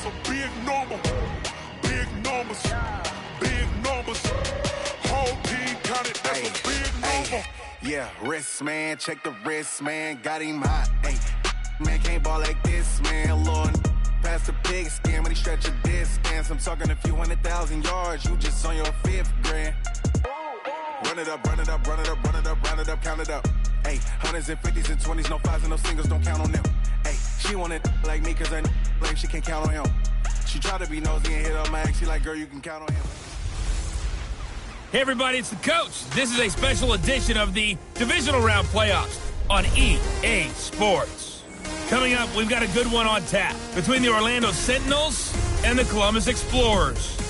a big number. Big numbers. Big numbers. Whole team counted, that's a big number. Yeah, wrist, man. Check the wrist, man. Got him hot. Hey, man, can't ball like this, man. Lord, past the pig skin when he stretch a distance. I'm talking a few 100,000 yards. You just on your 5th grand. Run it up, run it up, run it up, run it up, run it up, count it up. Hey, hundreds and 50s and 20s, no 5s and no singles, don't count on them. Hey, she want it like me cause her like she can't count on him. She tried to be nosy and hit up my ex. She like, girl, you can count on him. Hey everybody, it's the coach. This is a special edition of the Divisional Round Playoffs on EA Sports. Coming up, we've got a good one on tap between the Orlando Sentinels and the Columbus Explorers.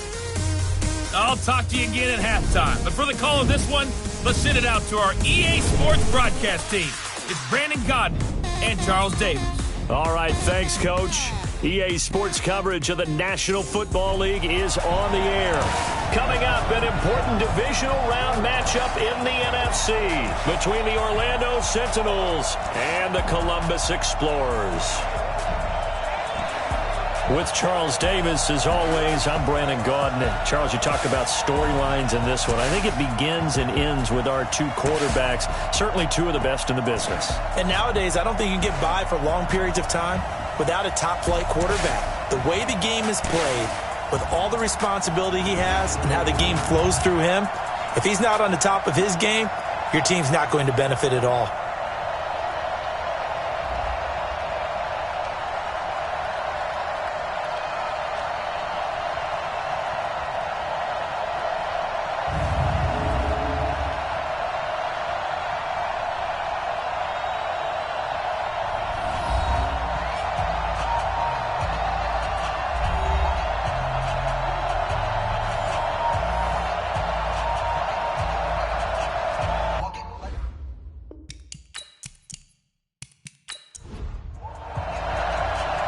I'll talk to you again at halftime. But for the call of this one, let's send it out to our EA Sports broadcast team. It's Brandon Godden and Charles Davis. All right, thanks, Coach. EA Sports coverage of the National Football League is on the air. Coming up, an important divisional round matchup in the NFC between the Orlando Sentinels and the Columbus Explorers. With Charles Davis, as always, I'm Brandon Gaudin. And Charles, you talk about storylines in this one. I think it begins and ends with our two quarterbacks, certainly two of the best in the business. And nowadays, I don't think you can get by for long periods of time without a top-flight quarterback. The way the game is played, with all the responsibility he has and how the game flows through him, if he's not on the top of his game, your team's not going to benefit at all.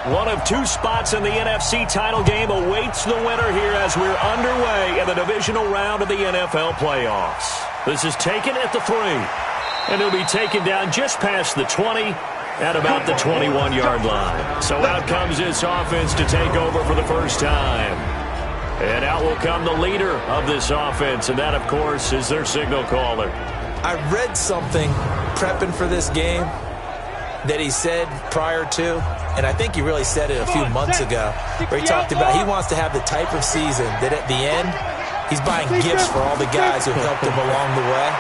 One of two spots in the NFC title game awaits the winner here as we're underway in the divisional round of the NFL playoffs. This is taken at the 3, and it'll be taken down just past the 20 at about the 21-yard line. So out comes this offense to take over for the first time. And out will come the leader of this offense, and that, of course, is their signal caller. I read something prepping for this game that he said prior to, and I think he really said it a few months ago, where he talked about he wants to have the type of season that at the end, he's buying gifts for all the guys who helped him along the way.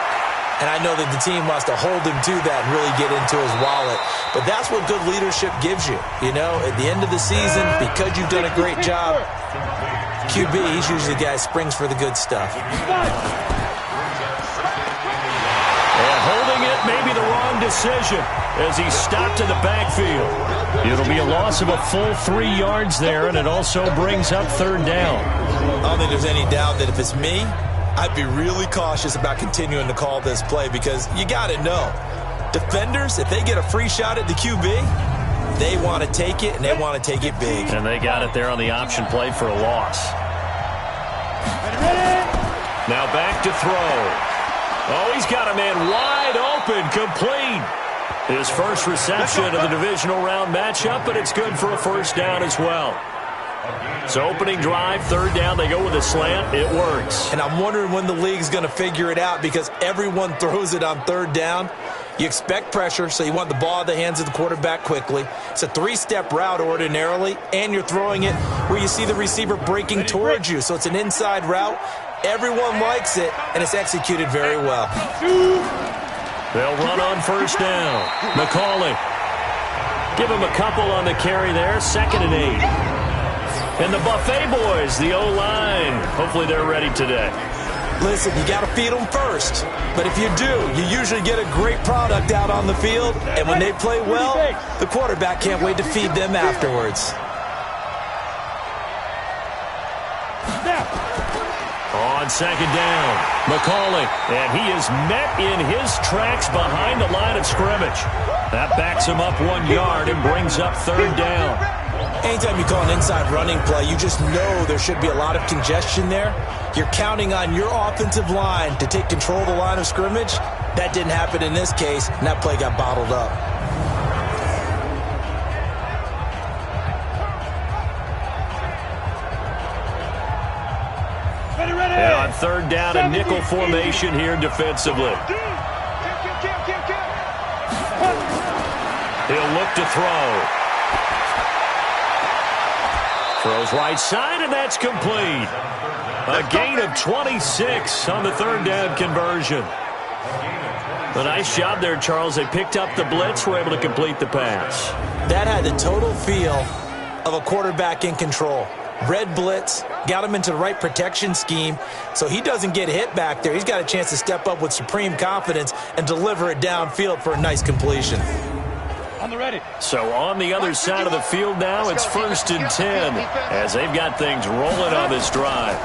And I know that the team wants to hold him to that and really get into his wallet. But that's what good leadership gives you. You know, at the end of the season, because you've done a great job, QB, he's usually the guy who springs for the good stuff. And holding it may be the wrong decision as he stopped in the backfield. It'll be a loss of a full 3 yards there, and it also brings up third down. I don't think there's any doubt that if it's me, I'd be really cautious about continuing to call this play because you got to know, defenders, if they get a free shot at the QB, they want to take it, and they want to take it big. And they got it there on the option play for a loss. Now back to throw. Oh, he's got a man wide open, complete. His first reception of the divisional round matchup, but it's good for a first down as well. So opening drive, third down, they go with a slant. It works. And I'm wondering when the league's going to figure it out because everyone throws it on third down. You expect pressure, so you want the ball in the hands of the quarterback quickly. It's a 3-step route ordinarily, and you're throwing it where you see the receiver breaking towards you. So it's an inside route. Everyone likes it, and it's executed very well. They'll run on first down. McCauley. Give him a couple on the carry there. 2nd and 8. And the Buffet boys, the O-line. Hopefully they're ready today. Listen, you got to feed them first. But if you do, you usually get a great product out on the field. And when they play well, the quarterback can't wait to feed them afterwards. On 2nd down, McCauley, and he is met in his tracks behind the line of scrimmage. That backs him up 1 yard and brings up third down. Anytime you call an inside running play, you just know there should be a lot of congestion there. You're counting on your offensive line to take control of the line of scrimmage. That didn't happen in this case, and that play got bottled up. third down and nickel formation here defensively. He'll look to throw. Throws right side, and that's complete. A gain of 26 on the third down conversion. A nice job there, Charles. They picked up the blitz, were able to complete the pass. That had the total feel of a quarterback in control. Red blitz, got him into the right protection scheme, so he doesn't get hit back there. He's got a chance to step up with supreme confidence and deliver it downfield for a nice completion. On the ready. So on the other side of the field now, it's 1st and 10 as they've got things rolling on this drive.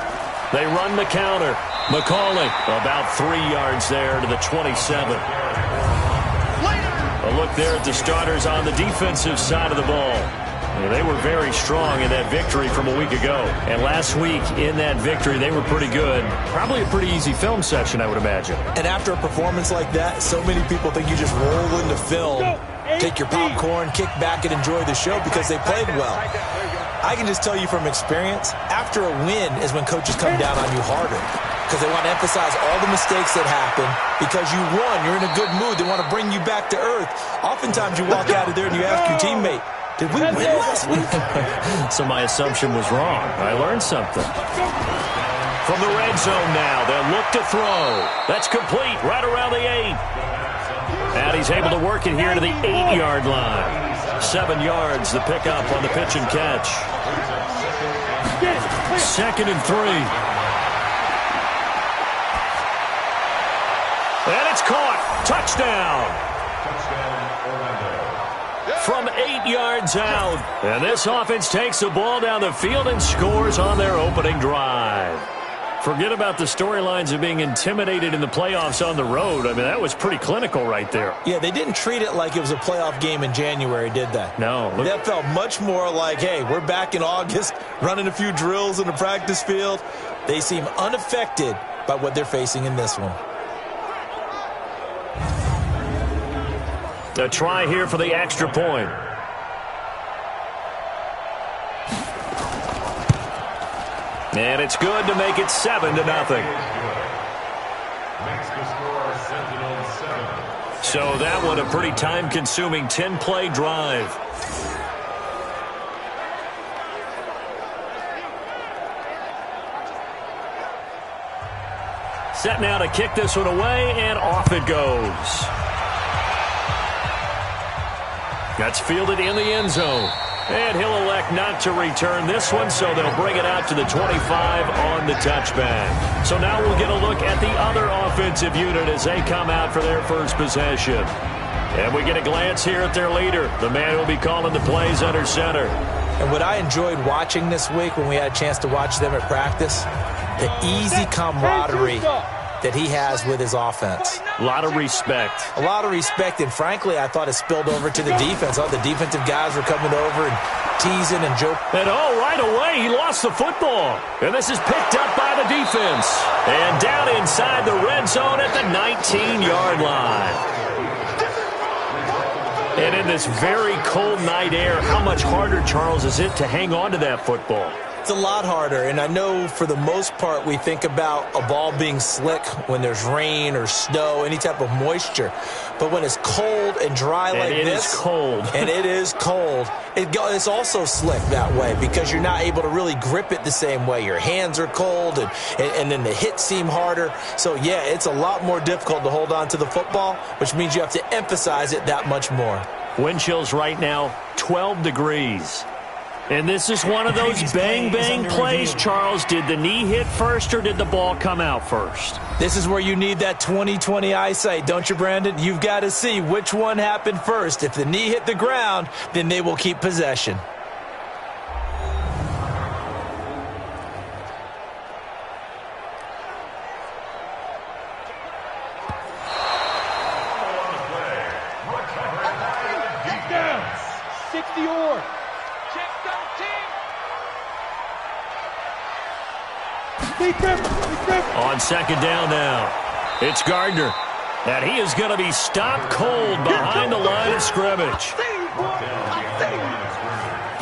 They run the counter. McCauley about 3 yards there to the 27. A look there at the starters on the defensive side of the ball. They were very strong in that victory from a week ago. And last week in that victory, they were pretty good. Probably a pretty easy film session, I would imagine. And after a performance like that, so many people think you just roll into film, take your popcorn, kick back, and enjoy the show because they played well. I can just tell you from experience, after a win is when coaches come down on you harder because they want to emphasize all the mistakes that happen. Because you won, you're in a good mood. They want to bring you back to earth. Oftentimes you walk out of there and you ask your teammate, did we win last week? So my assumption was wrong. I learned something. From the red zone now, they'll look to throw. That's complete right around the 8. And he's able to work it here to the 8-yard line. 7 yards, the pickup on the pitch and catch. 2nd and 3. And it's caught. Touchdown. From 8 yards out. And this offense takes the ball down the field and scores on their opening drive. Forget about the storylines of being intimidated in the playoffs on the road. I mean, that was pretty clinical right there. Yeah, they didn't treat it like it was a playoff game in January, did they? No. That felt much more like, hey, we're back in August, running a few drills in the practice field. They seem unaffected by what they're facing in this one. A try here for the extra point. And it's good to make it 7-0. So that one a pretty time-consuming 10-play drive. Set now to kick this one away, and off it goes. That's fielded in the end zone. And he'll elect not to return this one, so they'll bring it out to the 25 on the touchback. So now we'll get a look at the other offensive unit as they come out for their first possession. And we get a glance here at their leader, the man who'll be calling the plays under center. And what I enjoyed watching this week when we had a chance to watch them at practice, the easy camaraderie that he has with his offense. A lot of respect. A lot of respect, and frankly, I thought it spilled over to the defense. All the defensive guys were coming over and teasing and joking. And right away, he lost the football. And this is picked up by the defense. And down inside the red zone at the 19-yard line. And in this very cold night air, how much harder, Charles, is it to hang on to that football? It's a lot harder, and I know for the most part we think about a ball being slick when there's rain or snow, any type of moisture. But when it's cold and dry like this, it is cold. And it is cold, it's also slick that way because you're not able to really grip it the same way. Your hands are cold, and then the hits seem harder. So, yeah, it's a lot more difficult to hold on to the football, which means you have to emphasize it that much more. Wind chills right now, 12 degrees. And this is one of those bang-bang plays, Charles. Did the knee hit first or did the ball come out first? This is where you need that 20/20 eyesight, don't you, Brandon? You've got to see which one happened first. If the knee hit the ground, then they will keep possession. On second down now, it's Gardner. And he is going to be stopped cold behind the line of scrimmage.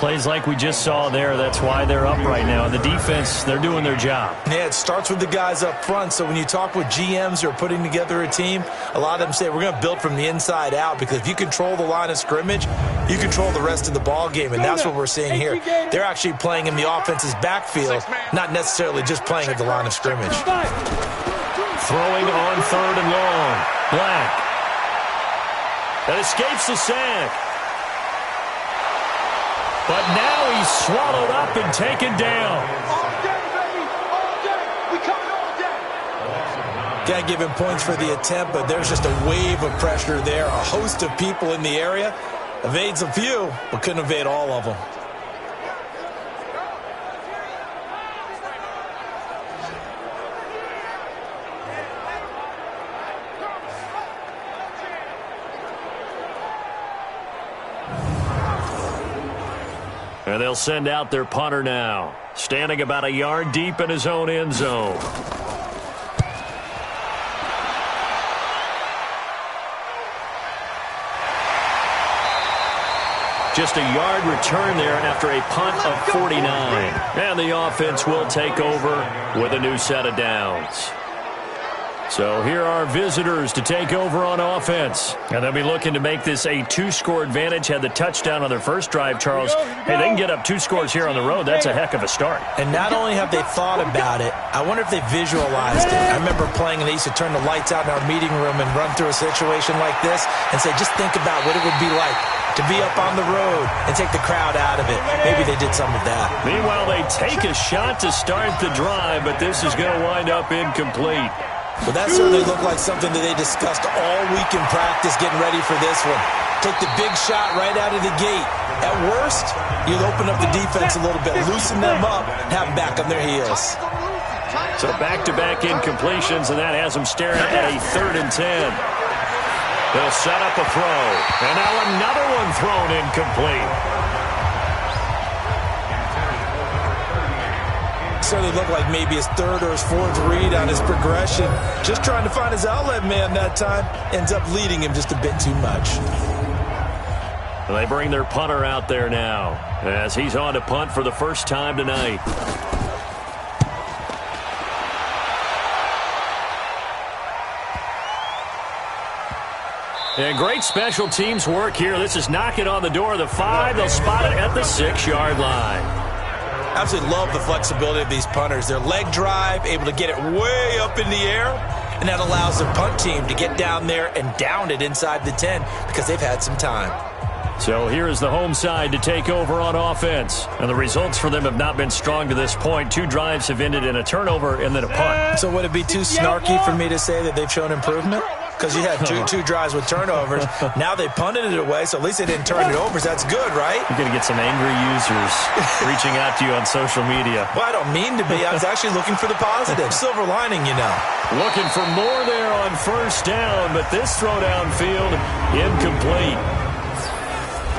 Plays like we just saw there, that's why they're up right now. And the defense, they're doing their job. Yeah, it starts with the guys up front. So when you talk with GMs who are putting together a team, a lot of them say we're going to build from the inside out, because if you control the line of scrimmage, you control the rest of the ball game, and that's what we're seeing here. They're actually playing in the offense's backfield, not necessarily just playing at the line of scrimmage. Throwing on 3rd and long. Black. That escapes the sack. But now he's swallowed up and taken down. All day, baby. All day. We coming all day. Can't give him points for the attempt, but there's just a wave of pressure there. A host of people in the area. Evades a few, but couldn't evade all of them. And they'll send out their punter now, standing about a yard deep in his own end zone. Just a yard return there after a punt of 49. And the offense will take over with a new set of downs. So here are visitors to take over on offense. And they'll be looking to make this a 2-score advantage. Had the touchdown on their first drive, Charles. Hey, they can get up 2 scores here on the road. That's a heck of a start. And not only have they thought about it, I wonder if they visualized it. I remember playing, and they used to turn the lights out in our meeting room and run through a situation like this and say, just think about what it would be like to be up on the road and take the crowd out of it. Maybe they did some of that. Meanwhile, they take a shot to start the drive, but this is going to wind up incomplete. Well, that certainly looked like something that they discussed all week in practice, getting ready for this one. Take the big shot right out of the gate. At worst, you'll open up the defense a little bit, loosen them up, and have them back on their heels. So back-to-back incompletions, and that has them staring at a 3rd and 10. They'll set up a throw, and now another one thrown incomplete. Certainly looked like maybe his 3rd or his 4th read on his progression. Just trying to find his outlet man that time. Ends up leading him just a bit too much. Well, they bring their punter out there now as he's on to punt for the first time tonight. And great special teams work here. This is knocking on the door of the 5. They'll spot it at the 6-yard line. Absolutely love the flexibility of these punters. Their leg drive, able to get it way up in the air, and that allows the punt team to get down there and down it inside the 10 because they've had some time. So here is the home side to take over on offense. And the results for them have not been strong to this point. 2 drives have ended in a turnover and then a punt. So would it be too snarky for me to say that they've shown improvement? Because you had two drives with turnovers. Now they punted it away, so at least they didn't turn it over. So that's good, right? You're going to get some angry users reaching out to you on social media. Well, I don't mean to be. I was actually looking for the positive. Silver lining, you know. Looking for more there on 1st down, but this throw downfield, incomplete.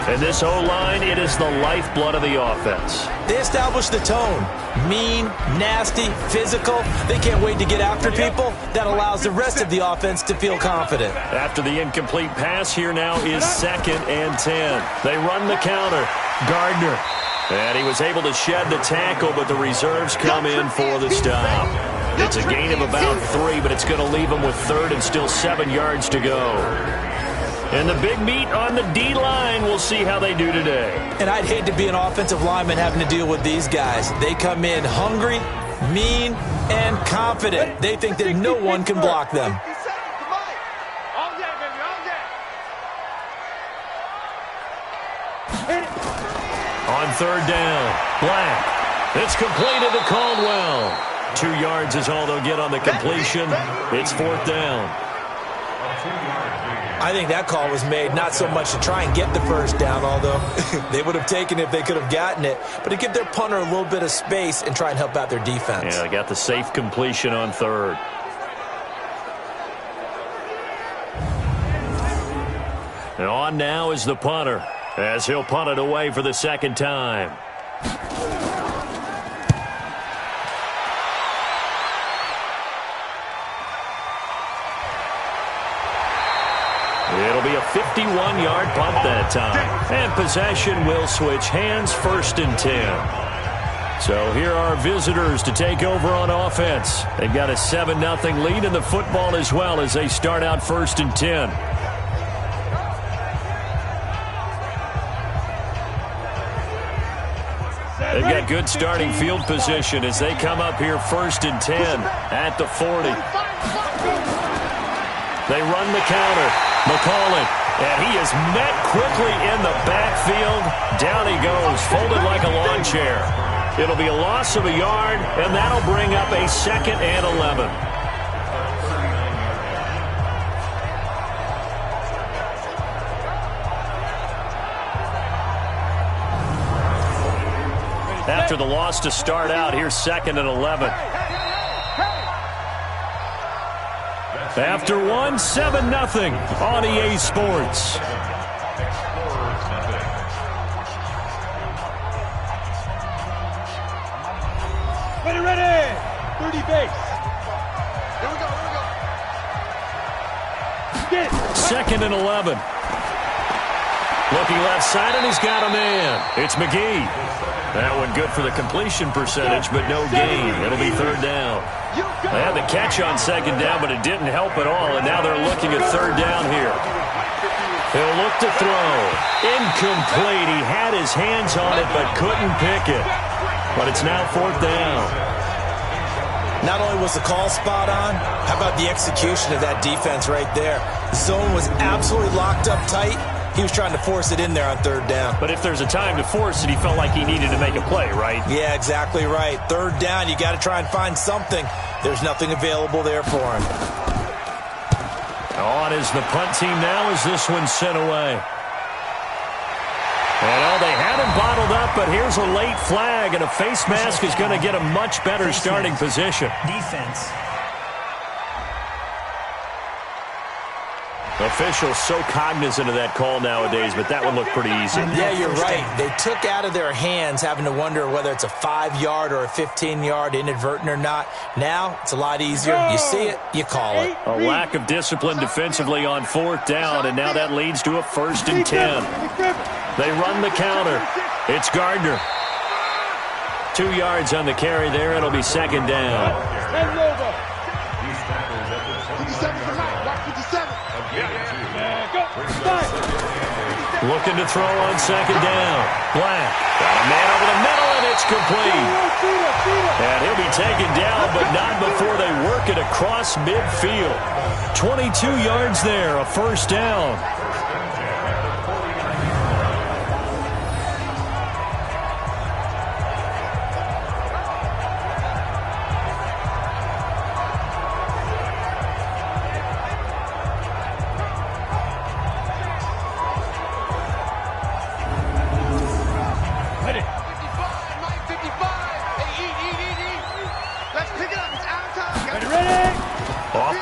And this O-line, it is the lifeblood of the offense. They establish the tone. Mean, nasty, physical. They can't wait to get after people. That allows the rest of the offense to feel confident. After the incomplete pass, here now is 2nd and 10. They run the counter. Gardner. And he was able to shed the tackle, but the reserves come in for the stop. It's a gain of about 3, but it's going to leave them with 3rd and still 7 yards to go. And the big meat on the D-line, we'll see how they do today. And I'd hate to be an offensive lineman having to deal with these guys. They come in hungry, mean, and confident. They think that no one can block them. On 3rd down, Black. It's completed to Caldwell. 2 yards is all they'll get on the completion. It's 4th down. I think that call was made not so much to try and get the 1st down, although they would have taken it if they could have gotten it, but to give their punter a little bit of space and try and help out their defense. Yeah, they got the safe completion on 3rd. And on now is the punter, as he'll punt it away for the 2nd time. It'll be a 51-yard punt that time. And possession will switch hands, 1st and 10. So here are visitors to take over on offense. They've got a 7-0 lead in the football as well as they start out 1st and 10. They've got good starting field position as they come up here 1st and 10 at the 40. They run the counter. McCollin, and he is met quickly in the backfield. Down he goes, folded like a lawn chair. It'll be a loss of a yard, and that'll bring up a 2nd and 11. After the loss to start out, here's 2nd and 11. After one, 7-0 on EA Sports. Ready. 30 base. Here we go. 2nd and 11. Looking left side, and he's got a man. It's McGee. That one good for the completion percentage, but no gain. It'll be 3rd down. They had the catch on 2nd down, but it didn't help at all, and now they're looking at 3rd down here. He'll look to throw. Incomplete. He had his hands on it, but couldn't pick it. But it's now 4th down. Not only was the call spot on, how about the execution of that defense right there? The zone was absolutely locked up tight. He was trying to force it in there on 3rd down. But if there's a time to force it, he felt like he needed to make a play, right? Yeah, exactly right. 3rd down, you got to try and find something. There's nothing available there for him. On is the punt team now as this one's sent away. And they had him bottled up, but here's a late flag, and a face mask is going to get a much better starting position. Defense. Officials so cognizant of that call nowadays, but that one looked pretty easy. Yeah, you're right. They took out of their hands having to wonder whether it's a 5-yard or a 15-yard, inadvertent or not. Now, it's a lot easier. You see it, you call it. A lack of discipline defensively on 4th down, and now that leads to a 1st and 10. They run the counter. It's Gardner. 2 yards on the carry there. It'll be 2nd down. Looking to throw on 2nd down. Black got a man over the middle, and it's complete. And he'll be taken down, but not before they work it across midfield. 22 yards there, a 1st down.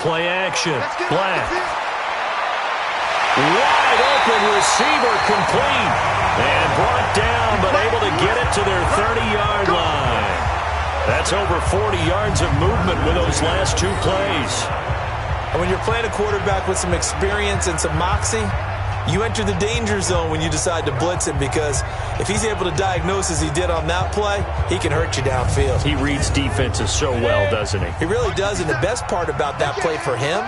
Play action. Black. Wide open receiver complete. And brought down, but able to get it to their 30-yard line. That's over 40 yards of movement with those last 2 plays. And when you're playing a quarterback with some experience and some moxie, you enter the danger zone when you decide to blitz him, because if he's able to diagnose as he did on that play, he can hurt you downfield. He reads defenses so well, doesn't he? He really does, and the best part about that play for him,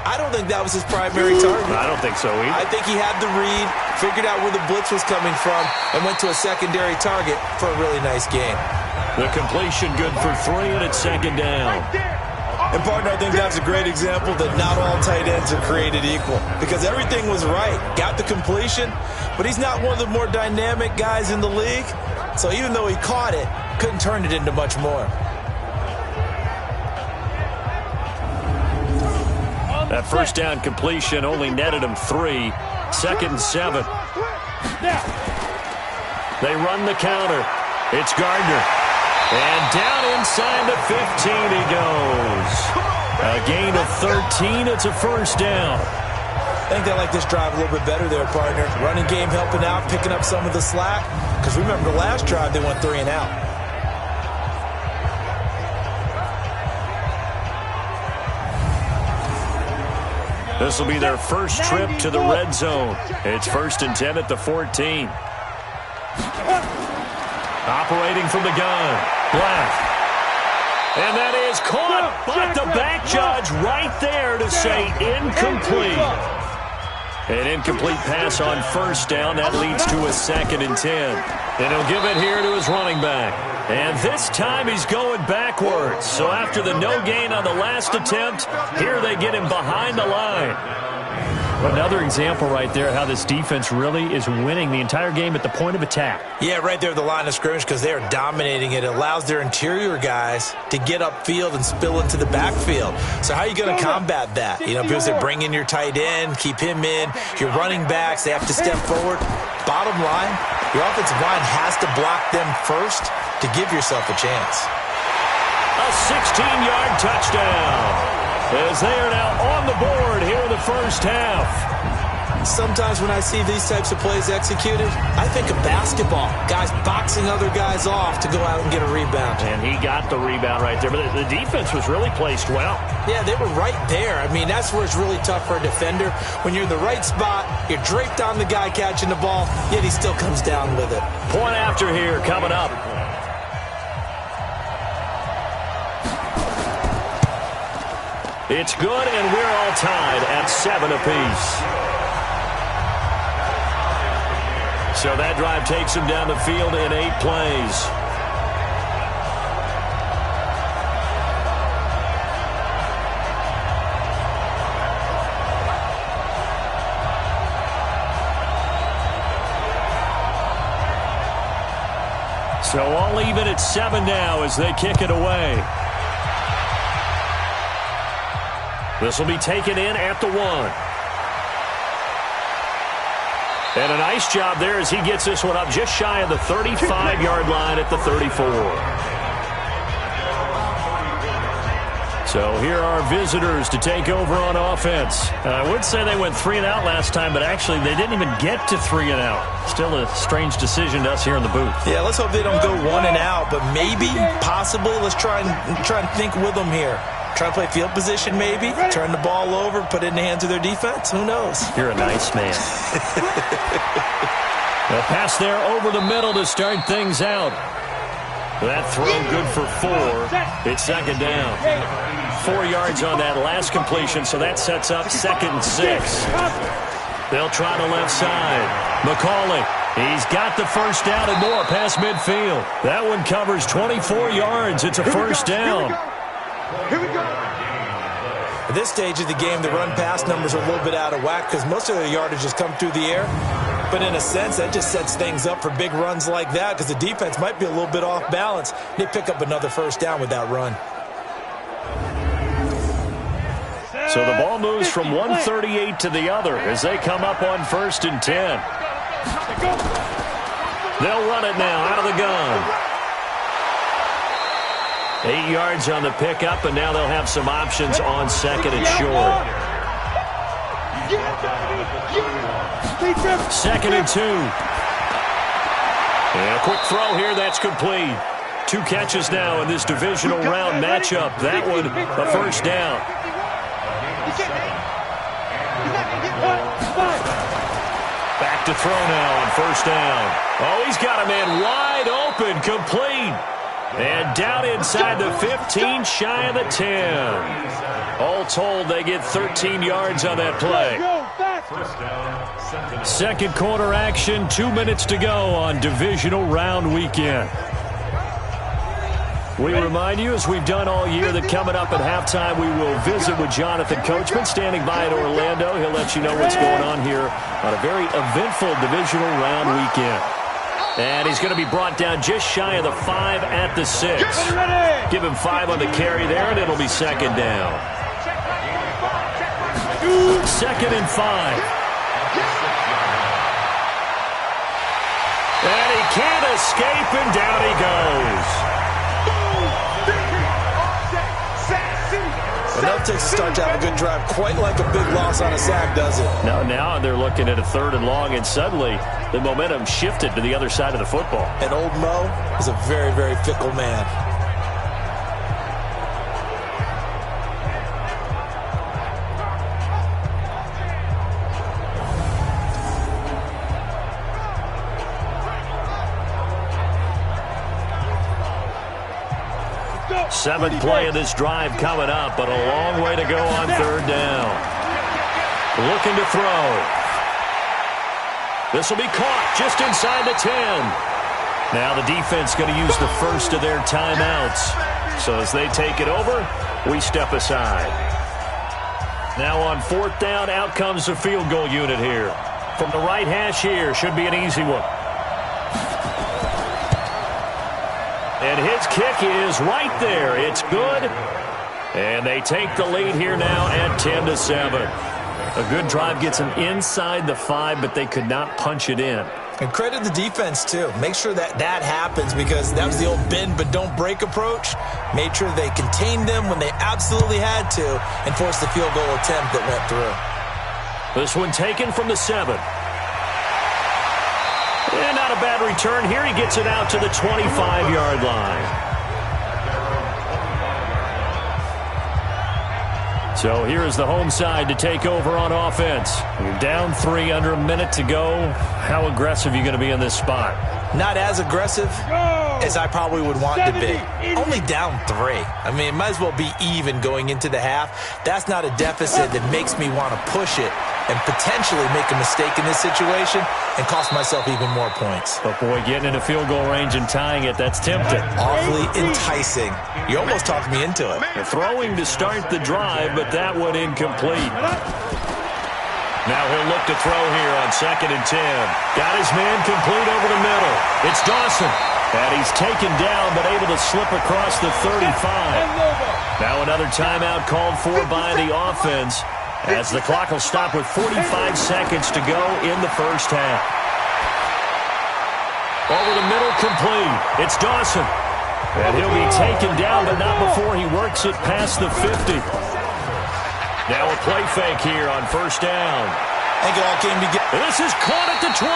I don't think that was his primary target. I don't think so either. I think he had the read, figured out where the blitz was coming from, and went to a secondary target for a really nice game. The completion good for 3, and it's 2nd down. And, partner, I think that's a great example that not all tight ends are created equal, because everything was right. Got the completion, but he's not one of the more dynamic guys in the league. So even though he caught it, couldn't turn it into much more. That 1st down completion only netted him 3. 2nd and 7. They run the counter. It's Gardner. And down inside the 15 he goes. A gain of 13. It's a 1st down. I think they like this drive a little bit better there, partner. Running game helping out, picking up some of the slack. Because remember, the last drive they went 3 and out. This will be their first trip to the red zone. It's 1st and 10 at the 14. Operating from the gun. Black. And that is caught, but the back judge right there to say incomplete. An incomplete pass on 1st down. That leads to a 2nd and 10. And he'll give it here to his running back. And this time he's going backwards. So after the no gain on the last attempt, here they get him behind the line. Another example right there how this defense really is winning the entire game at the point of attack. Yeah, right there at the line of scrimmage because they are dominating it. It allows their interior guys to get upfield and spill into the backfield. So how are you going to combat that? You know, because they bring in your tight end, keep him in. Your running backs, they have to step forward. Bottom line, your offensive line has to block them first to give yourself a chance. A 16-yard touchdown. As they are now on the board here in the first half. Sometimes when I see these types of plays executed, I think of basketball. Guys boxing other guys off to go out and get a rebound. And he got the rebound right there. But the defense was really placed well. Yeah, they were right there. I mean, that's where it's really tough for a defender. When you're in the right spot, you're draped on the guy catching the ball, yet he still comes down with it. Point after here coming up. It's good, and we're all tied at 7 apiece. So that drive takes him down the field in 8 plays. So all even at 7 now as they kick it away. This will be taken in at the 1. And a nice job there as he gets this one up just shy of the 35-yard line at the 34. So here are visitors to take over on offense. I would say they went 3 and out last time, but actually they didn't even get to 3 and out. Still a strange decision to us here in the booth. Yeah, let's hope they don't go 1 and out, but maybe, possibly, let's try and think with them here. Try to play field position maybe, turn the ball over, put it in the hands of their defense. Who knows? You're a nice man. A pass there over the middle to start things out. That throw good for 4. It's 2nd down. 4 yards on that last completion, so that sets up 2nd and 6. They'll try the left side. McCauley, he's got the first down and more past midfield. That one covers 24 yards. It's a first down. Here we go. At this stage of the game, the run-pass numbers are a little bit out of whack because most of the yardage has come through the air. But in a sense, that just sets things up for big runs like that because the defense might be a little bit off balance. They pick up another first down with that run. So the ball moves from 138 to the other as they come up on 1st and 10. They'll run it now out of the gun. 8 yards on the pickup, and now they'll have some options on 2nd and short. 2nd and 2. And a quick throw here, that's complete. 2 catches now in this divisional round matchup. That one, a first down. Back to throw now on 1st down. Oh, he's got a man wide open, complete. And down inside the 15, shy of the 10. All told, they get 13 yards on that play. Second quarter action, 2 minutes to go on divisional round weekend. We remind you, as we've done all year, that coming up at halftime, we will visit with Jonathan Coachman, standing by in Orlando. He'll let you know what's going on here on a very eventful divisional round weekend. And he's going to be brought down just shy of the 5 at the 6. Give him 5 on the carry there, and it'll be 2nd down. 2nd and 5. And he can't escape, and down he goes. Enough takes to start to have a good drive, quite like a big loss on a sack, does it? Now they're looking at a 3rd and long, and suddenly the momentum shifted to the other side of the football. And old Mo is a very, very fickle man. Seventh play of this drive coming up, but a long way to go on third down. Looking to throw. This will be caught just inside the 10. Now the defense going to use the first of their timeouts. So as they take it over, we step aside. Now on fourth down, out comes the field goal unit here. From the right hash here, should be an easy one. And his kick is right there. It's good. And they take the lead here now at 10-7. A good drive gets them inside the 5, but they could not punch it in. And credit the defense, too. Make sure that happens, because that was the old bend but don't break approach. Made sure they contained them when they absolutely had to and forced the field goal attempt that went through. This one taken from the 7. And not a bad return here. He gets it out to the 25-yard line. So here is the home side to take over on offense. You're down 3, under a minute to go. How aggressive are you going to be in this spot? Not as aggressive as I probably would want to be. Only down 3. I mean, it might as well be even going into the half. That's not a deficit that makes me want to push it and potentially make a mistake in this situation and cost myself even more points. But, boy, getting into field goal range and tying it, that's tempting. Awfully enticing. You almost talked me into it. They're throwing to start the drive, but that one incomplete. Now he'll look to throw here on 2nd and 10. Got his man complete over the middle. It's Dawson. And he's taken down, but able to slip across the 35. Now another timeout called for by the offense, as the clock will stop with 45 seconds to go in the first half. Over the middle, complete. It's Dawson. And he'll be taken down, but not before he works it past the 50. Now a play fake here on first down. I think it all came together. This is caught at the 20.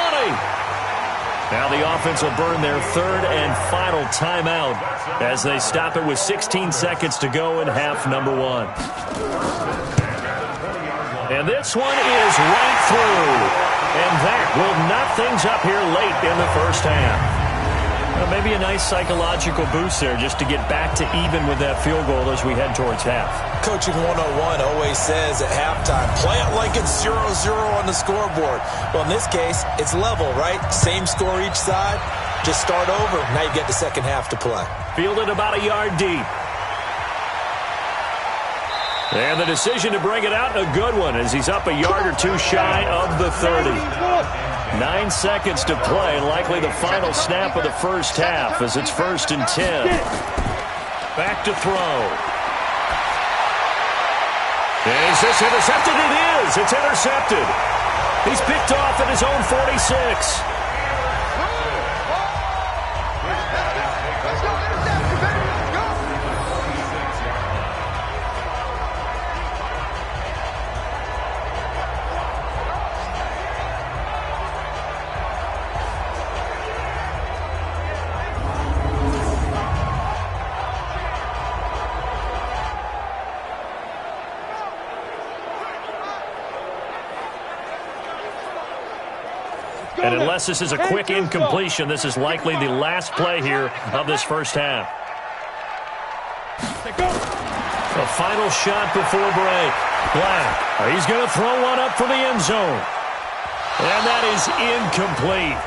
Now the offense will burn their third and final timeout as they stop it with 16 seconds to go in half number 1. And this one is right through. And that will knock things up here late in the first half. Well, maybe a nice psychological boost there just to get back to even with that field goal as we head towards half. Coaching 101 always says at halftime, play it like it's 0-0 on the scoreboard. Well, in this case, it's level, right? Same score each side. Just start over. Now you get the second half to play. Fielded about a yard deep. And the decision to bring it out, a good one, as he's up a yard or two shy of the 30. 9 seconds to play, likely the final snap of the first half as it's 1st and 10. Back to throw. Is this intercepted? It is. It's intercepted. He's picked off at his own 46. And unless this is a quick incompletion, this is likely the last play here of this first half. The final shot before break. Black, he's going to throw one up for the end zone. And that is incomplete.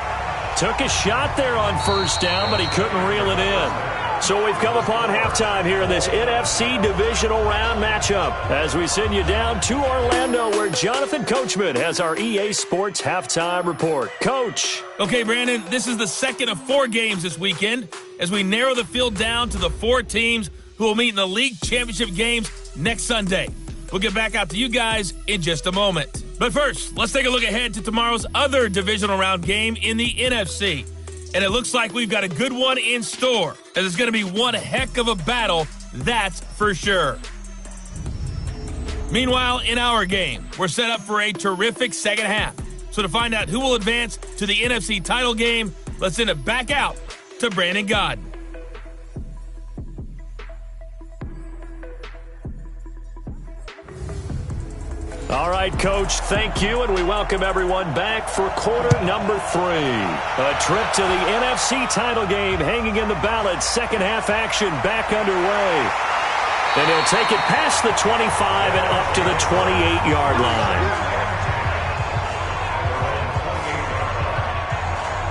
Took a shot there on first down, but he couldn't reel it in. So we've come upon halftime here in this NFC divisional round matchup as we send you down to Orlando, where Jonathan Coachman has our EA Sports halftime report. Coach. Okay, Brandon, this is the second of 4 games this weekend as we narrow the field down to the 4 teams who will meet in the league championship games next Sunday. We'll get back out to you guys in just a moment. But first, let's take a look ahead to tomorrow's other divisional round game in the NFC. And it looks like we've got a good one in store, as it's going to be one heck of a battle, that's for sure. Meanwhile, in our game, we're set up for a terrific second half. So to find out who will advance to the NFC title game, let's send it back out to Brandon Godden. All right, Coach, thank you, and we welcome everyone back for quarter number 3. A trip to the NFC title game hanging in the balance. Second half action back underway. And he'll take it past the 25 and up to the 28-yard line.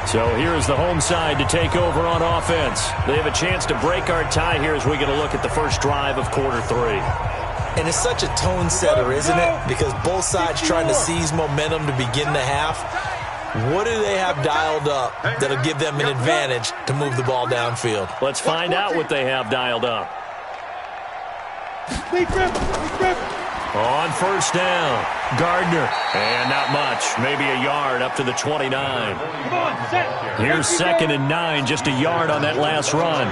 So here is the home side to take over on offense. They have a chance to break our tie here as we get a look at the first drive of quarter 3. And it's such a tone setter, isn't it? Because both sides trying to seize momentum to begin the half. What do they have dialed up that'll give them an advantage to move the ball downfield? Let's find out what they have dialed up. On first down, Gardner. And not much. Maybe a yard up to the 29. Here's 2nd and 9, just a yard on that last run.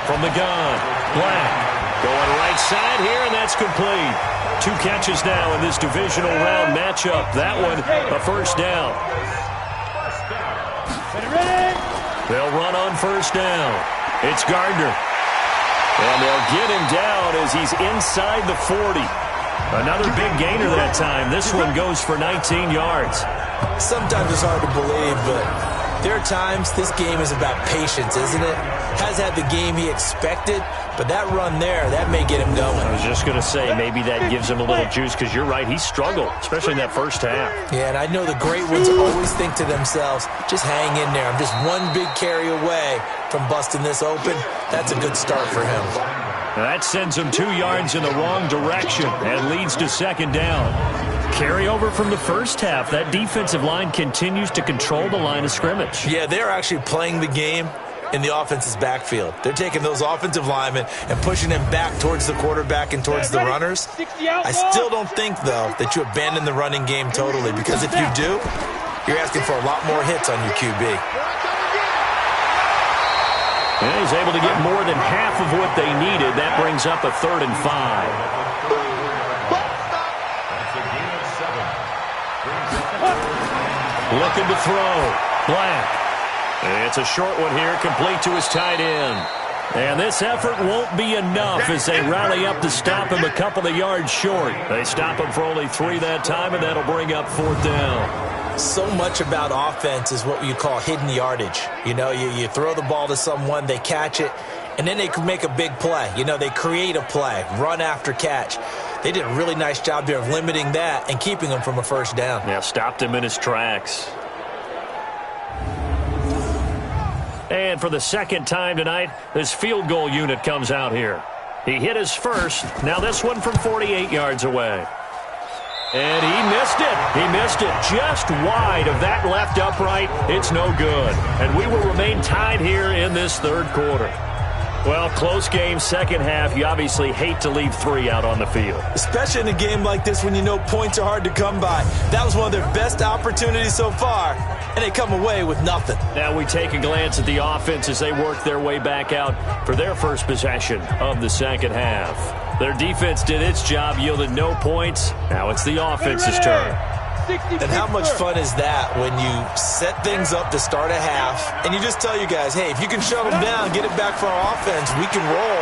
From the gun, Black going right side here, and that's complete. 2 catches now in this divisional round matchup. That one, a first down. They'll run on first down. It's Gardner. And they'll get him down as he's inside the 40. Another big gainer that time. This one goes for 19 yards. Sometimes it's hard to believe, but there are times this game is about patience, isn't it? Has had the game he expected, but that run there, that may get him going. I was just going to say, maybe that gives him a little juice, because you're right, he struggled, especially in that first half. Yeah, and I know the great ones always think to themselves, just hang in there. I'm just one big carry away from busting this open. That's a good start for him. That sends him 2 yards in the wrong direction and leads to 2nd down. Carry over from the first half. That defensive line continues to control the line of scrimmage. Yeah, they're actually playing the game in the offense's backfield. They're taking those offensive linemen and pushing them back towards the quarterback and towards the runners. I still don't think, though, that you abandon the running game totally, because if you do, you're asking for a lot more hits on your QB. And he's able to get more than half of what they needed. That brings up a 3rd and 5. Looking to throw. Black. It's a short one here, complete to his tight end. And this effort won't be enough as they rally up to stop him a couple of yards short. They stop him for only 3 that time, and that'll bring up 4th down. So much about offense is what you call hidden yardage. You know, you throw the ball to someone, they catch it, and then they can make a big play. You know, they create a play, run after catch. They did a really nice job there of limiting that and keeping him from a first down. Yeah, stopped him in his tracks. And for the 2nd time tonight, this field goal unit comes out here. He hit his first. Now this one from 48 yards away. And he missed it. He missed it just wide of that left upright. It's no good. And we will remain tied here in this 3rd quarter. Well, close game, 2nd half. You obviously hate to leave 3 out on the field. Especially in a game like this when you know points are hard to come by. That was one of their best opportunities so far, and they come away with nothing. Now we take a glance at the offense as they work their way back out for their first possession of the 2nd half. Their defense did its job, yielded no points. Now it's the offense's turn. And how much fun is that when you set things up to start a half and you just tell you guys, hey, if you can shut them down, get it back for our offense, we can roll.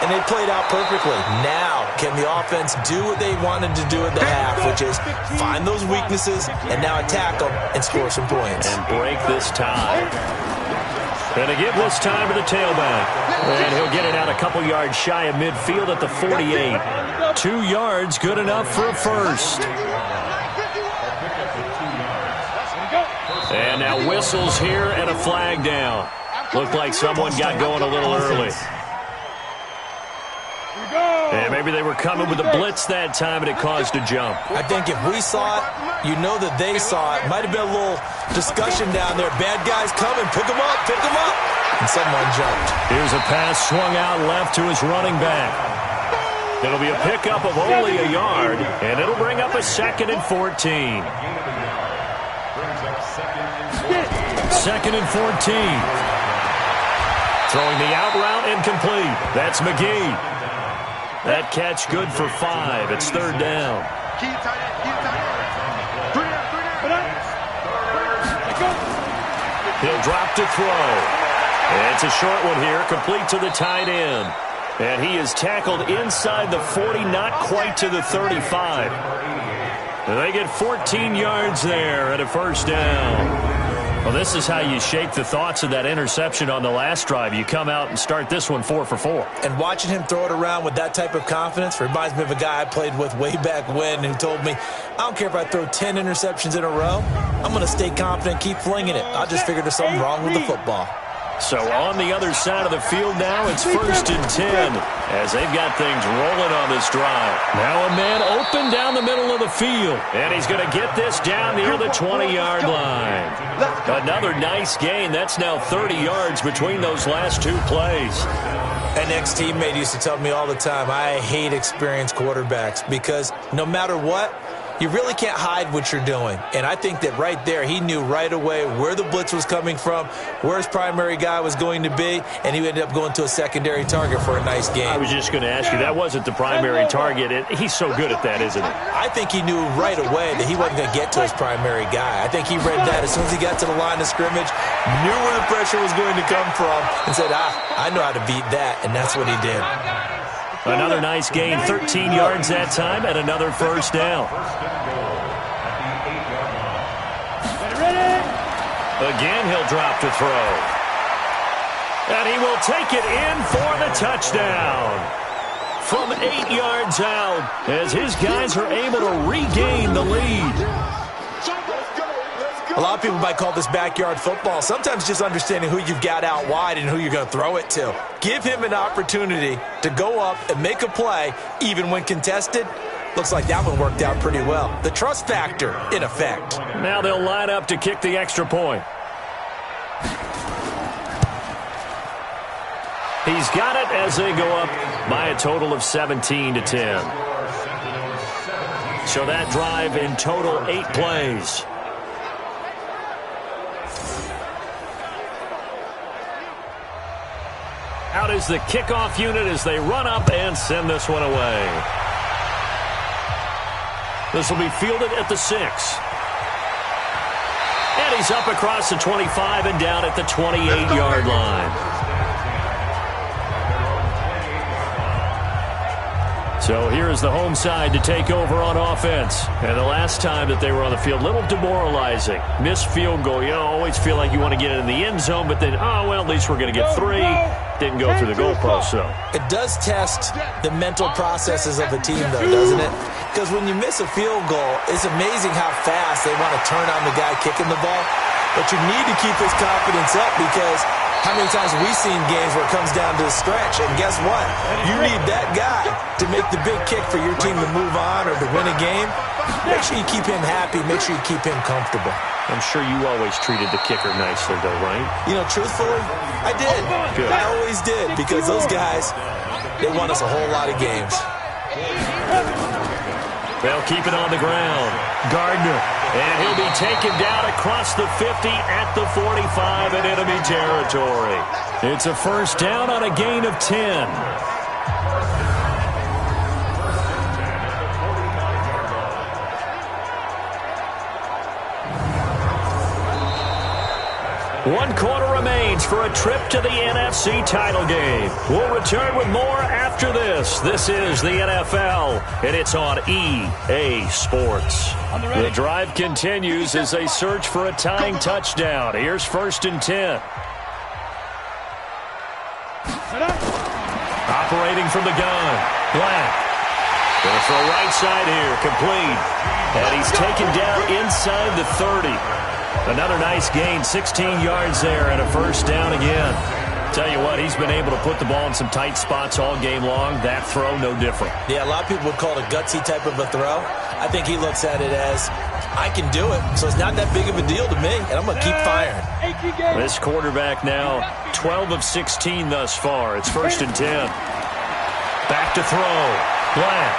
And they played out perfectly. Now, can the offense do what they wanted to do at the half, which is find those weaknesses and now attack them and score some points. And break this tie. And to give this time to the tailback. And he'll get it out a couple yards shy of midfield at the 48. 2 yards, good enough for a first. And now whistles here and a flag down. Looked like someone got going a little early. And maybe they were coming with a blitz that time and it caused a jump. I think if we saw it, you know that they saw it. Might have been a little discussion down there. Bad guys coming. Pick them up. Pick them up. And someone jumped. Here's a pass swung out left to his running back. It'll be a pickup of only a yard, and it'll bring up a 2nd and 14. 2nd and 14. Throwing the out route incomplete. That's McGee. That catch good for 5. It's 3rd down. He'll drop to throw. It's a short one here, complete to the tight end. And he is tackled inside the 40, not quite to the 35. And they get 14 yards there at a first down. Well, this is how you shake the thoughts of that interception on the last drive. You come out and start this one 4 for 4. And watching him throw it around with that type of confidence reminds me of a guy I played with way back when who told me, I don't care if I throw 10 interceptions in a row. I'm going to stay confident, keep flinging it. I just figured there's something wrong with the football. So on the other side of the field now, it's 1st and 10 as they've got things rolling on this drive. Now a man open down the middle of the field, and he's going to get this down near the 20-yard line. Another nice gain. That's now 30 yards between those last two plays. An ex-teammate used to tell me all the time, I hate experienced quarterbacks because no matter what, you really can't hide what you're doing. And I think that right there, he knew right away where the blitz was coming from, where his primary guy was going to be, and he ended up going to a secondary target for a nice game. I was just going to ask you, that wasn't the primary target. He's so good at that, isn't he? I think he knew right away that he wasn't going to get to his primary guy. I think he read that as soon as he got to the line of scrimmage, knew where the pressure was going to come from, and said, I know how to beat that, and that's what he did. Another nice gain, 13 yards that time, and another first down. Again, he'll drop to throw. And he will take it in for the touchdown. From 8 yards out, as his guys are able to regain the lead. A lot of people might call this backyard football. Sometimes just understanding who you've got out wide and who you're going to throw it to. Give him an opportunity to go up and make a play, even when contested. Looks like that one worked out pretty well. The trust factor, in effect. Now they'll line up to kick the extra point. He's got it as they go up by a total of 17-10. So that drive in total 8 plays. Out is the kickoff unit as they run up and send this one away. This will be fielded at the 6. And he's up across the 25 and down at the 28-yard line. So here is the home side to take over on offense. And the last time that they were on the field, a little demoralizing. Missed field goal. You always feel like you want to get it in the end zone, but then, at least we're going to get 3. Didn't go through the goalpost, so. It does test the mental processes of a team, though, doesn't it? Because when you miss a field goal, it's amazing how fast they want to turn on the guy kicking the ball. But you need to keep his confidence up because how many times have we seen games where it comes down to the stretch? And guess what? You need that guy to make the big kick for your team to move on or to win a game. Make sure you keep him happy. Make sure you keep him comfortable. I'm sure you always treated the kicker nicely, though, right? You know, truthfully, I did. Good. I always did because those guys, they won us a whole lot of games. They'll keep it on the ground. Gardner. And he'll be taken down across the 50 at the 45 in enemy territory. It's a first down on a gain of 10. One quarter remains for a trip to the NFC title game. We'll return with more after this. This is the NFL, and it's on EA Sports. The drive continues as they search for a tying touchdown. Here's 1st and 10. Operating from the gun. Black. Going to throw right side here. Complete. And he's taken down inside the 30. Another nice gain, 16 yards there and a first down again. Tell you what, he's been able to put the ball in some tight spots all game long. That throw, no different. Yeah, a lot of people would call it a gutsy type of a throw. I think he looks at it as, I can do it, so it's not that big of a deal to me, and I'm going to keep firing. This quarterback now 12 of 16 thus far. It's 1st and 10. Back to throw. Black.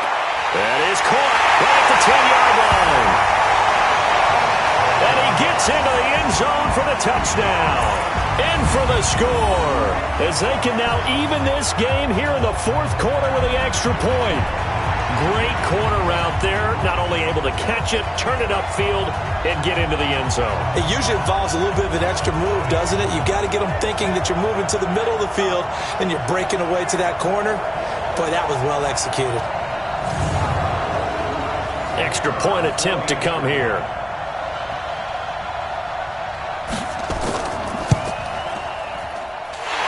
That is caught right at the 10-yard line. And he gets into the end zone for the touchdown. In for the score. As they can now even this game here in the 4th quarter with the extra point. great corner route there. Not only able to catch it, turn it upfield, and get into the end zone. It usually involves a little bit of an extra move, doesn't it? You've got to get them thinking that you're moving to the middle of the field and you're breaking away to that corner. Boy, that was well executed. Extra point attempt to come here.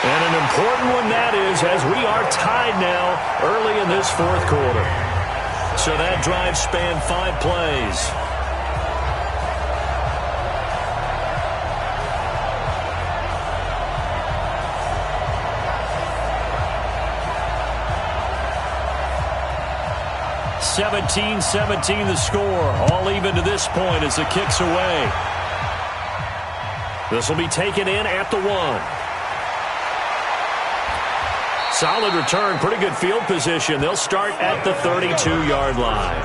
And an important one that is, as we are tied now early in this fourth quarter. So that drive spanned 5 plays. (17-17) the score. All even to this point as the kick's away. This will be taken in at the 1. Solid return, pretty good field position. They'll start at the 32-yard line.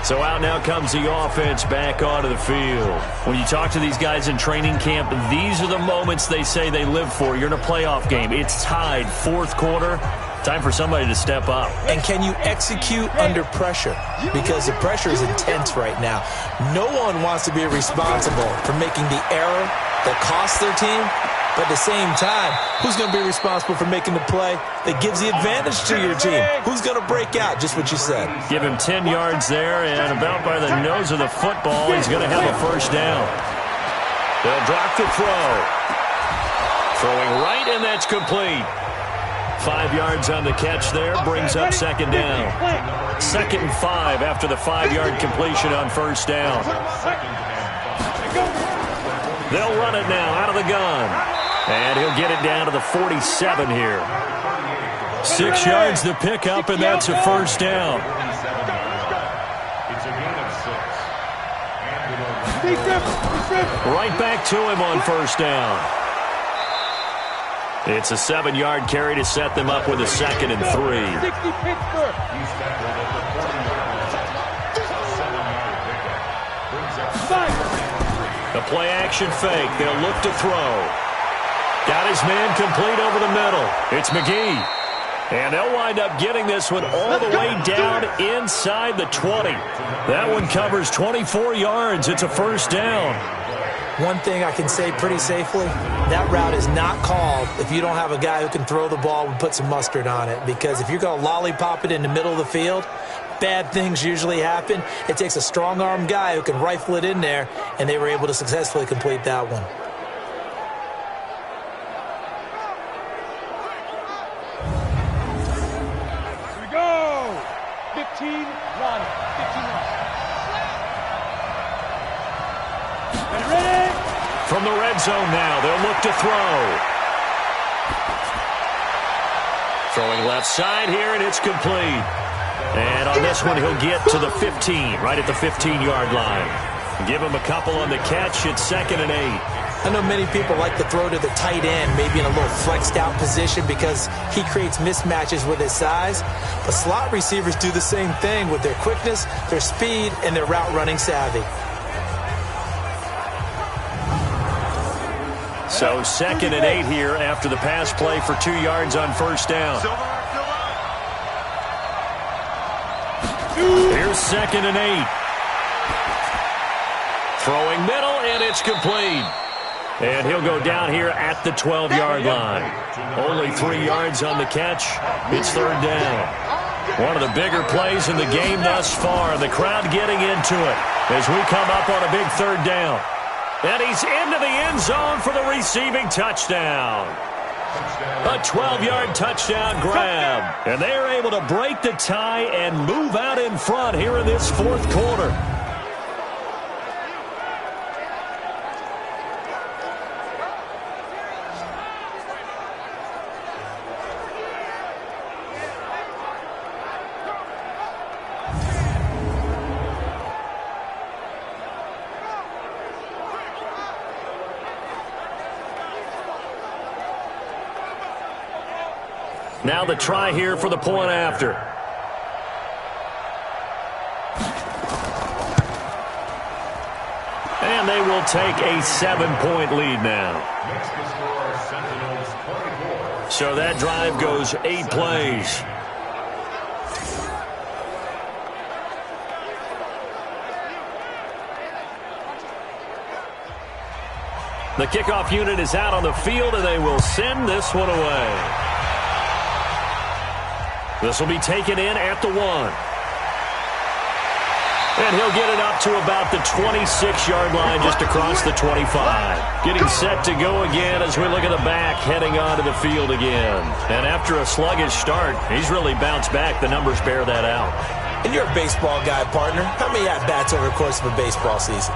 So out now comes the offense back onto the field. When you talk to these guys in training camp, these are the moments they say they live for. You're in a playoff game. It's tied, fourth quarter. Time for somebody to step up. And can you execute under pressure? Because the pressure is intense right now. No one wants to be responsible for making the error that costs their team. But at the same time, who's going to be responsible for making the play that gives the advantage to your team? Who's going to break out? Just what you said. Give him 10 yards there, and about by the nose of the football, he's going to have a first down. They'll drop the throw. Throwing right, and that's complete. 5 yards on the catch there, brings up second down. 2nd and 5 after the 5-yard completion on first down. They'll run it now out of the gun. And he'll get it down to the 47 here. 6 yards to pick up, and that's a first down. Right back to him on first down. It's a 7-yard carry to set them up with a 2nd and 3. A play-action fake. They'll look to throw. Got his man complete over the middle. It's McGee. And they'll wind up getting this one all the way down inside the 20. That one covers 24 yards. It's a first down. One thing I can say pretty safely, that route is not called if you don't have a guy who can throw the ball and put some mustard on it. Because if you're going to lollipop it in the middle of the field, bad things usually happen. It takes a strong-arm guy who can rifle it in there, and they were able to successfully complete that one. Here we go. 15, run. 15, run. Ready? From the red zone now, they'll look to throw. Throwing left side here, and it's complete. And on this one, he'll get to the 15, right at the 15-yard line. Give him a couple on the catch. It's 2nd and 8. I know many people like to throw to the tight end, maybe in a little flexed out position because he creates mismatches with his size. But slot receivers do the same thing with their quickness, their speed, and their route running savvy. So 2nd and 8 here after the pass play for 2 yards on first down. Here's 2nd and 8. Throwing middle, and it's complete. And he'll go down here at the 12-yard line. Only 3 yards on the catch. It's 3rd down. One of the bigger plays in the game thus far. The crowd getting into it as we come up on a big 3rd down. And he's into the end zone for the receiving touchdown. A 12-yard touchdown grab. And they are able to break the tie and move out in front here in this fourth quarter. Now the try here for the point after. And they will take a 7-point lead now. Next to score, Sentinels 24, So that drive goes 8 plays. The kickoff unit is out on the field, and they will send this one away. This will be taken in at the 1. And he'll get it up to about the 26-yard line just across the 25. Getting set to go again as we look at the back heading onto the field again. And after a sluggish start, he's really bounced back. The numbers bear that out. And you're a baseball guy, partner. How many at-bats over the course of a baseball season?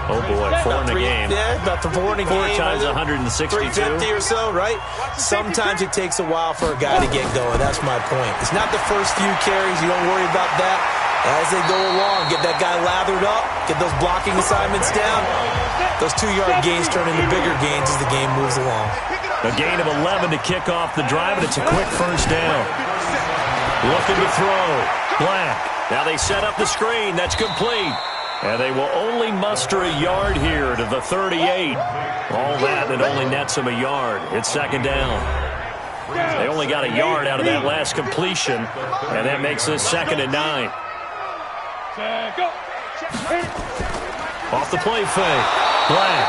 Oh, boy, 4 in the game. Yeah, about 4 in a game. 4 times 162. 350 or so, right? Sometimes it takes a while for a guy to get going. That's my point. It's not the first few carries. You don't worry about that. As they go along, get that guy lathered up, get those blocking assignments down. Those 2-yard gains turn into bigger gains as the game moves along. A gain of 11 to kick off the drive, and it's a quick first down. Looking to throw. Black. Now they set up the screen. That's complete. And they will only muster a yard here to the 38. All that, and it only nets them a yard. It's second down. They only got a yard out of that last completion, and that makes this 2nd and 9. Off the play fake. Black.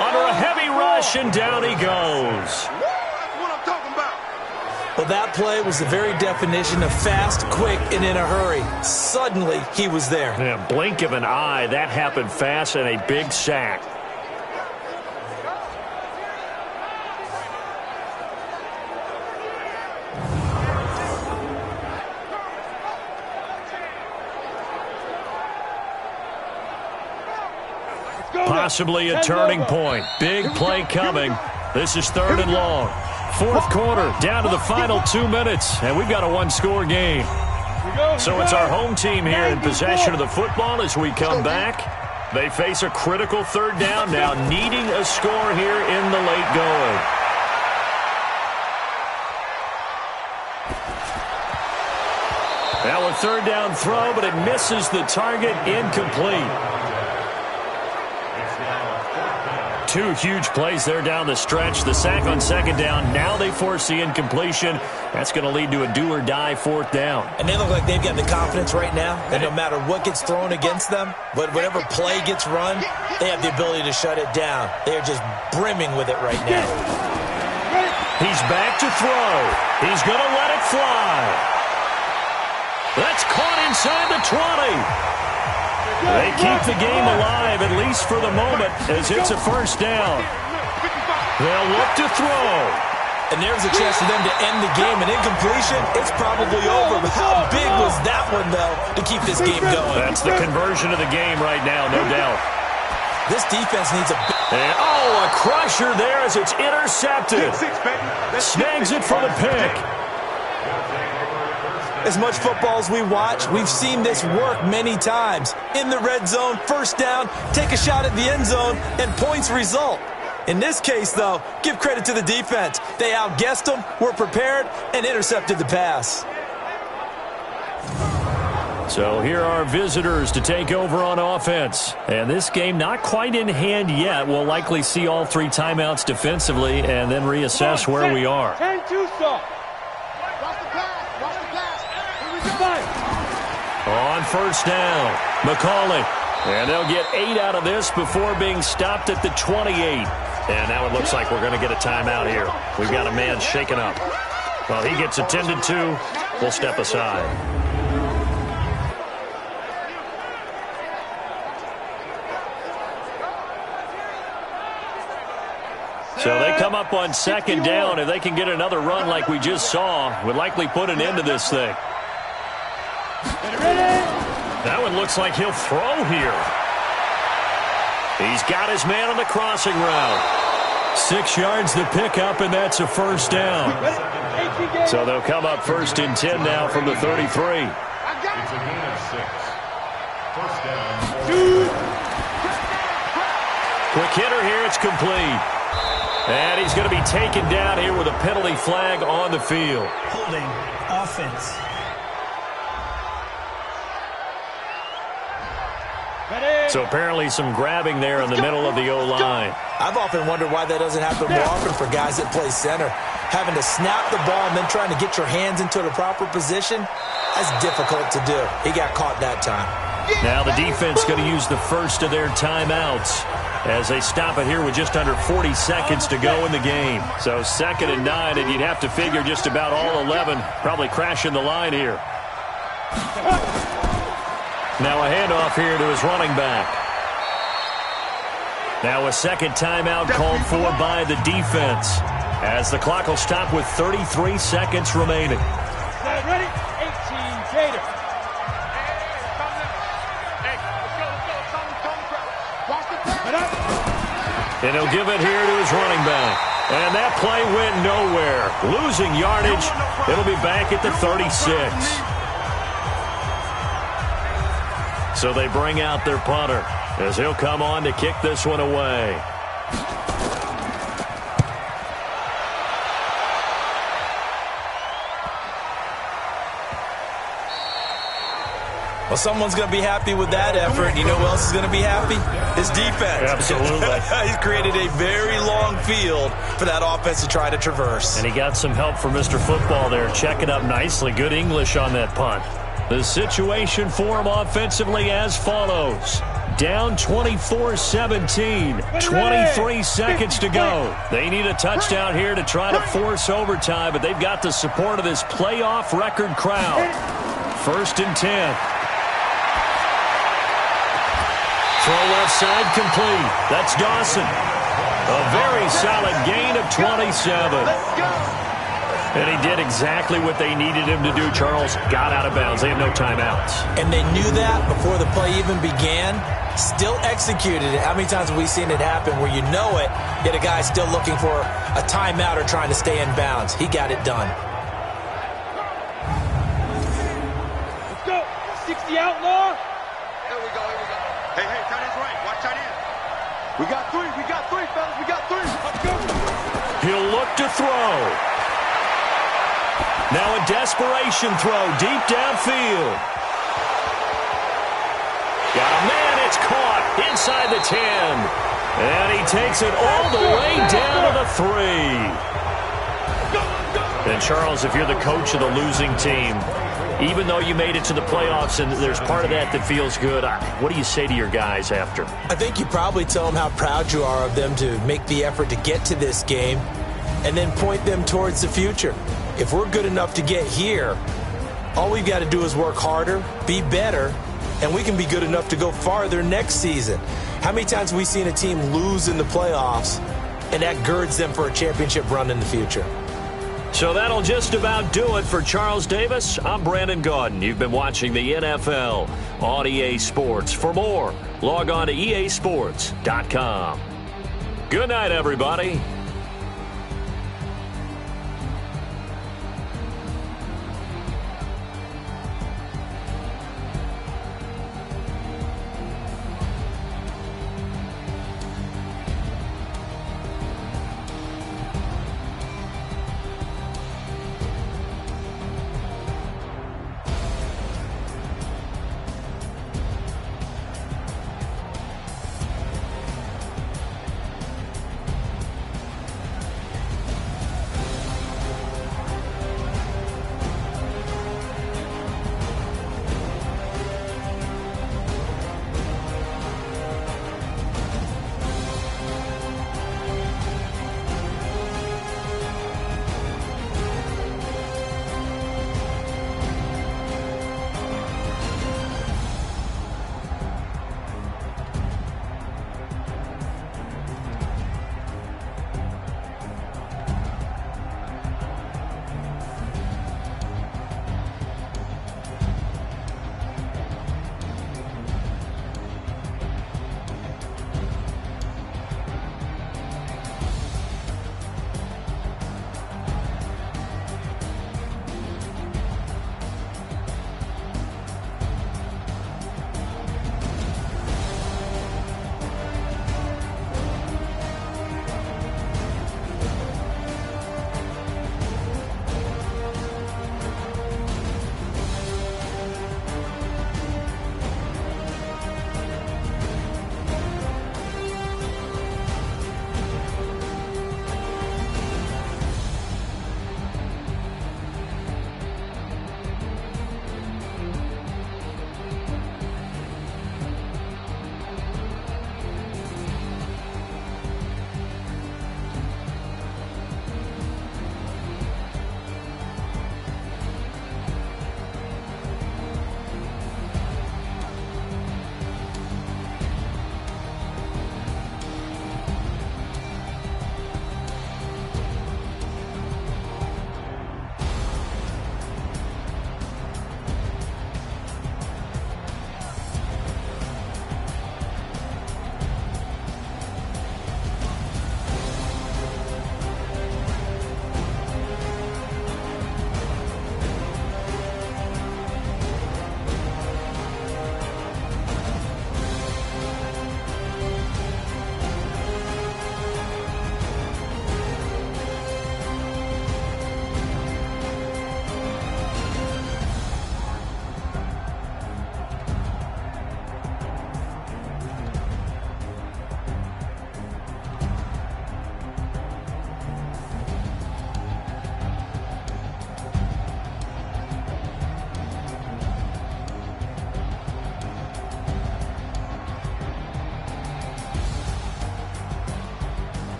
Under a heavy rush, and down he goes. Well, that play was the very definition of fast, quick, and in a hurry. Suddenly, he was there. Yeah, blink of an eye. That happened fast, and a big sack. Possibly a turning point. Big play coming. This is 3rd and long. 4th quarter, down to the final 2 minutes, and we've got a 1-score game. So it's our home team here in possession of the football as we come back. They face a critical 3rd down now, needing a score here in the late going. Now a 3rd down throw, but it misses the target, incomplete. 2 huge plays there down the stretch. The sack on 2nd down. Now they force the incompletion. That's going to lead to a do-or-die 4th down. And they look like they've got the confidence right now that no matter what gets thrown against them, whatever play gets run, they have the ability to shut it down. They are just brimming with it right now. He's back to throw. He's going to let it fly. That's caught inside the 20. They keep the game alive, at least for the moment, as it's a 1st down. They'll look to throw. And there's a chance for them to end the game. An incompletion, it's probably over. But how big was that one, though, to keep this game going? That's the conversion of the game right now, no doubt. This defense needs a... And, a crusher there as it's intercepted. Snags it for the pick. As much football as we watch, we've seen this work many times. In the red zone, 1st down, take a shot at the end zone, and points result. In this case, though, give credit to the defense. They outguessed them, were prepared, and intercepted the pass. So here are visitors to take over on offense. And this game not quite in hand yet. We'll likely see all 3 timeouts defensively and then reassess where we are. 10-2 stop. On 1st down, McCauley. And they'll get 8 out of this before being stopped at the 28. And now it looks like we're going to get a timeout here. We've got a man shaken up. Well, he gets attended to. We'll step aside. So they come up on 2nd down. If they can get another run like we just saw, would likely put an end to this thing. That one looks like he'll throw here. He's got his man on the crossing route. 6 yards to pick up, and that's a 1st down. So they'll come up 1st and 10 now from the 33. It's a gain of 6. 1st down. Quick hitter here. It's complete. And he's going to be taken down here with a penalty flag on the field. Holding offense. Ready. So apparently some grabbing there in the middle of the O-line. I've often wondered why that doesn't happen more often for guys that play center. Having to snap the ball and then trying to get your hands into the proper position, that's difficult to do. He got caught that time. Now the defense going to use the first of their timeouts as they stop it here with just under 40 seconds to go in the game. So 2nd and 9, and you'd have to figure just about all 11 probably crashing the line here. Now a handoff here to his running back. Now a second timeout called for by the defense as the clock will stop with 33 seconds remaining. Ready? 18, Gator. And he'll give it here to his running back. And that play went nowhere. Losing yardage. It'll be back at the 36. So they bring out their punter as he'll come on to kick this one away. Well, someone's going to be happy with that effort. You know who else is going to be happy? His defense. Absolutely. He's created a very long field for that offense to try to traverse. And he got some help from Mr. Football there. Check it up nicely. Good English on that punt. The situation for him offensively as follows. Down 24-17. 23 seconds to go. They need a touchdown here to try to force overtime, but they've got the support of this playoff record crowd. 1st and 10. Throw left side complete. That's Dawson. A very solid gain of 27. And he did exactly what they needed him to do, Charles. Got out of bounds. They have no timeouts. And they knew that before the play even began. Still executed it. How many times have we seen it happen where you know it, yet a guy's still looking for a timeout or trying to stay in bounds? He got it done. Let's go. 60 outlaw. Here we go. Hey, tight end's right. Watch tight end. We got three, fellas. We got three. Let's go. He'll look to throw. Now a desperation throw deep downfield. Got a man. It's caught inside the 10. And he takes it all the way down to the 3. And Charles, if you're the coach of the losing team, even though you made it to the playoffs and there's part of that that feels good, what do you say to your guys after? I think you probably tell them how proud you are of them to make the effort to get to this game and then point them towards the future. If we're good enough to get here, all we've got to do is work harder, be better, and we can be good enough to go farther next season. How many times have we seen a team lose in the playoffs, and that girds them for a championship run in the future? So that'll just about do it for Charles Davis. I'm Brandon Gaudin. You've been watching the NFL on EA Sports. For more, log on to easports.com. Good night, everybody.